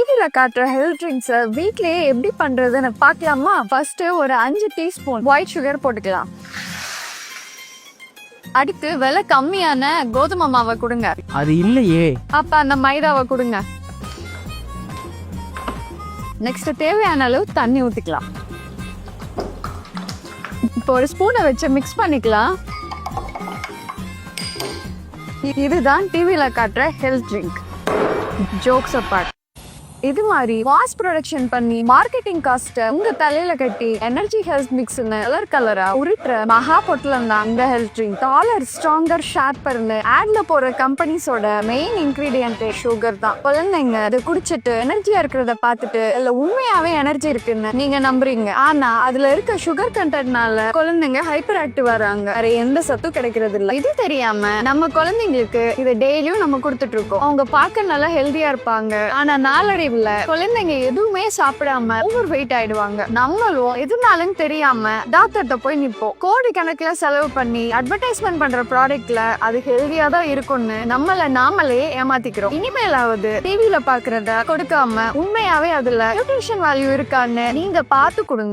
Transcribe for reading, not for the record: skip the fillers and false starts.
டிவில காட்டுற ஹெல்த் ட்ரிங்க்ஸை வீட்லயே எப்படி பண்றதுன்னு பார்க்கலாமா? ஃபர்ஸ்ட் ஒரு 5 டீஸ்பூன் ஒயிட் சுகர் போட்டுக்கலாம். அடுத்து விலை கம்மியான கோதுமை மாவை கொடுங்க. அது இல்லையே. அப்ப அந்த மைதாவை கொடுங்க. நெக்ஸ்ட் தேவையான அளவு தண்ணி ஊத்திக்கலாம். இப்போ ஒரு ஸ்பூனை வச்சு மிக்ஸ் பண்ணிக்கலாம். இதுதான் டிவில காட்டுற ஹெல்த் ட்ரிங்க். ஜோக்ஸ் அப்பார்ட், இது மாதிரி மாஸ் ப்ரொடக்ஷன் பண்ணி மார்க்கெட்டிங் காஸ்ட் உங்க தலையில கட்டி எனர்ஜி ஹெல்த் மிக்ஸ்னு கலரா உருட்டுற மகா பொட்டலம் தான் இந்த ஹெல்த் ட்ரிங்க். டாலர் ஸ்ட்ராங்கர் ஷார்ப்பர்னு ஆட்ல போற கம்பெனிஸோட மெயின் இன்கிரீடியன்ட் சுகர் தான். குழந்தைங்க அதை குடிச்சிட்டு எனர்ஜியா இருக்கிறத பார்த்துட்டு இல்ல உண்மையாவே எனர்ஜி இருக்குன்னு நீங்க நம்புறீங்க. ஆனா அதுல இருக்க சுகர் கண்டென்ட்னால குழந்தைங்க ஹைப்பர் ஆக்டிவ் வராங்க. வேற எந்த சத்தும் கிடைக்கிறது இல்ல. இது தெரியாம நம்ம குழந்தைங்களுக்கு இதை டெய்லியும் நம்ம கொடுத்துட்டு இருக்கோம். அவங்க பார்க்க நல்லா ஹெல்தியா இருப்பாங்க. ஆனா நாளடைவு குழந்தைங்க எதுவுமே சாப்பிடாம ஓவர் வெயிட் ஆயிடுவாங்க. நம்மளும் எதுனாலும் தெரியாம டாக்டர்கிட்ட போய் நிப்போம். கோடி கணக்குல செலவு பண்ணி அட்வர்டைஸ்மெண்ட் பண்ற ப்ராடக்ட்ல அது ஹெல்தியா தான் இருக்கும்னு நம்மள நாமளே ஏமாத்திக்கிறோம். இனிமேலாவது டிவில பாக்குறத கொடுக்காம உண்மையாவே அதுல நியூட்ரிஷன் வேல்யூ இருக்கான்னு நீங்க பார்த்து கொடுங்க.